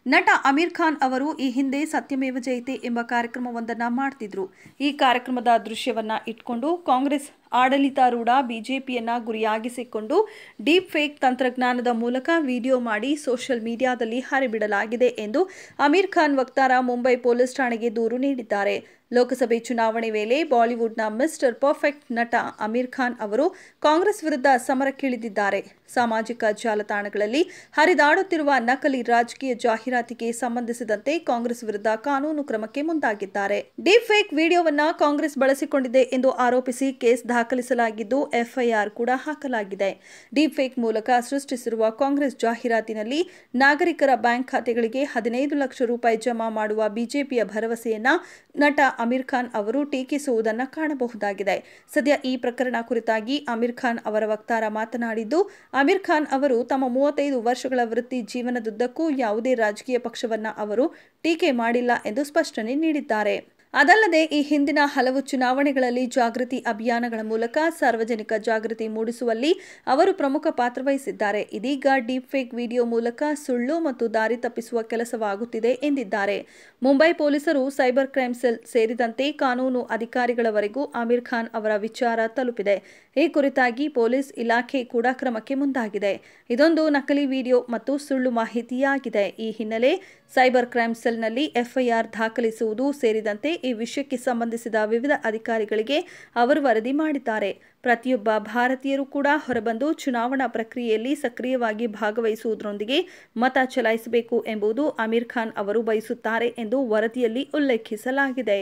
ನಟ ಅಮೀರ್ ಖಾನ್ ಅವರು ಈ ಹಿಂದೆ ಸತ್ಯಮೇವ ಜಯತೆ ಎಂಬ ಕಾರ್ಯಕ್ರಮವೊಂದನ್ನು ಮಾಡ್ತಿದ್ರು. ಈ ಕಾರ್ಯಕ್ರಮದ ದೃಶ್ಯವನ್ನ ಇಟ್ಕೊಂಡು ಕಾಂಗ್ರೆಸ್ ಆಡಳಿತಾರೂಢ ಬಿಜೆಪಿಯನ್ನ ಗುರಿಯಾಗಿಸಿಕೊಂಡು ಡೀಪ್ ಫೇಕ್ ತಂತ್ರಜ್ಞಾನದ ಮೂಲಕ ವಿಡಿಯೋ ಮಾಡಿ ಸೋಷಿಯಲ್ ಮೀಡಿಯಾದಲ್ಲಿ ಹರಿಬಿಡಲಾಗಿದೆ ಎಂದು ಅಮೀರ್ ಖಾನ್ ವಕ್ತಾರ ಮುಂಬೈ ಪೊಲೀಸ್ ಠಾಣೆಗೆ ದೂರು ನೀಡಿದ್ದಾರೆ. ಲೋಕಸಭೆ ಚುನಾವಣೆ ವೇಳೆ ಬಾಲಿವುಡ್ನ ಮಿಸ್ಟರ್ ಪರ್ಫೆಕ್ಟ್ ನಟ ಅಮೀರ್ ಖಾನ್ ಅವರು ಕಾಂಗ್ರೆಸ್ ವಿರುದ್ಧ ಸಮರಕ್ಕಿಳಿದಿದ್ದಾರೆ. ಸಾಮಾಜಿಕ ಜಾಲತಾಣಗಳಲ್ಲಿ ಹರಿದಾಡುತ್ತಿರುವ ನಕಲಿ ರಾಜಕೀಯ ಜಾಹೀರಾತಿಗೆ ಸಂಬಂಧಿಸಿದಂತೆ ಕಾಂಗ್ರೆಸ್ ವಿರುದ್ಧ ಕಾನೂನು ಕ್ರಮಕ್ಕೆ ಮುಂದಾಗಿದ್ದಾರೆ. ಡೀಪ್ ಫೇಕ್ ವಿಡಿಯೋವನ್ನ ಕಾಂಗ್ರೆಸ್ ಬಳಸಿಕೊಂಡಿದೆ ಎಂದು ಆರೋಪಿಸಿ ಕೇಸ್ ದಾಖಲಿಸಲಾಗಿದ್ದು ಎಫ್ಐಆರ್ ಕೂಡ ಹಾಕಲಾಗಿದೆ. ಡೀಪ್ ಫೇಕ್ ಮೂಲಕ ಸೃಷ್ಟಿಸಿರುವ ಕಾಂಗ್ರೆಸ್ ಜಾಹೀರಾತಿನಲ್ಲಿ ನಾಗರಿಕರ ಬ್ಯಾಂಕ್ ಖಾತೆಗಳಿಗೆ 15 ಲಕ್ಷ ರೂಪಾಯಿ ಜಮಾ ಮಾಡುವ ಬಿಜೆಪಿಯ ಭರವಸೆಯನ್ನ ನಟ ಅಮೀರ್ ಖಾನ್ ಅವರು ಟೀಕಿಸುವುದನ್ನು ಕಾಣಬಹುದಾಗಿದೆ. ಸದ್ಯ ಈ ಪ್ರಕರಣ ಕುರಿತಾಗಿ ಅಮೀರ್ ಖಾನ್ ಅವರ ವಕ್ತಾರ ಮಾತನಾಡಿದ್ದು, ಅಮೀರ್ ಖಾನ್ ಅವರು ತಮ್ಮ 35 ವರ್ಷಗಳ ವೃತ್ತಿ ಜೀವನದುದ್ದಕ್ಕೂ ಯಾವುದೇ ರಾಜಕೀಯ ಪಕ್ಷವನ್ನ ಅವರು ಟೀಕೆ ಮಾಡಿಲ್ಲ ಎಂದು ಸ್ಪಷ್ಟನೆ ನೀಡಿದ್ದಾರೆ. ಅದಲ್ಲದೆ ಈ ಹಿಂದಿನ ಹಲವು ಚುನಾವಣೆಗಳಲ್ಲಿ ಜಾಗೃತಿ ಅಭಿಯಾನಗಳ ಮೂಲಕ ಸಾರ್ವಜನಿಕ ಜಾಗೃತಿ ಮೂಡಿಸುವಲ್ಲಿ ಅವರು ಪ್ರಮುಖ ಪಾತ್ರ ವಹಿಸಿದ್ದಾರೆ. ಇದೀಗ ಡೀಪ್ ಫೇಕ್ ವಿಡಿಯೋ ಮೂಲಕ ಸುಳ್ಳು ಮತ್ತು ದಾರಿ ತಪ್ಪಿಸುವ ಕೆಲಸವಾಗುತ್ತಿದೆ ಎಂದಿದ್ದಾರೆ. ಮುಂಬೈ ಪೊಲೀಸರು ಸೈಬರ್ ಕ್ರೈಮ್ ಸೆಲ್ ಸೇರಿದಂತೆ ಕಾನೂನು ಅಧಿಕಾರಿಗಳವರೆಗೂ ಅಮೀರ್ ಖಾನ್ ಅವರ ವಿಚಾರ ತಲುಪಿದೆ. ಈ ಕುರಿತಾಗಿ ಪೊಲೀಸ್ ಇಲಾಖೆ ಕೂಡ ಕ್ರಮಕ್ಕೆ ಮುಂದಾಗಿದೆ. ಇದೊಂದು ನಕಲಿ ವಿಡಿಯೋ ಮತ್ತು ಸುಳ್ಳು ಮಾಹಿತಿಯಾಗಿದೆ. ಈ ಹಿನ್ನೆಲೆ ಸೈಬರ್ ಕ್ರೈಮ್ ಸೆಲ್ನಲ್ಲಿ ಎಫ್ಐಆರ್ ದಾಖಲಿಸುವುದು ಸೇರಿದಂತೆ ಈ ವಿಷಯಕ್ಕೆ ಸಂಬಂಧಿಸಿದ ವಿವಿಧ ಅಧಿಕಾರಿಗಳಿಗೆ ಅವರು ವರದಿ ಮಾಡಿದ್ದಾರೆ. ಪ್ರತಿಯೊಬ್ಬ ಭಾರತೀಯರು ಕೂಡ ಹೊರಬಂದು ಚುನಾವಣಾ ಪ್ರಕ್ರಿಯೆಯಲ್ಲಿ ಸಕ್ರಿಯವಾಗಿ ಭಾಗವಹಿಸುವುದರೊಂದಿಗೆ ಮತ ಚಲಾಯಿಸಬೇಕು ಎಂಬುದು ಅಮೀರ್ ಖಾನ್ ಅವರು ಬಯಸುತ್ತಾರೆ ಎಂದು ವರದಿಯಲ್ಲಿ ಉಲ್ಲೇಖಿಸಲಾಗಿದೆ.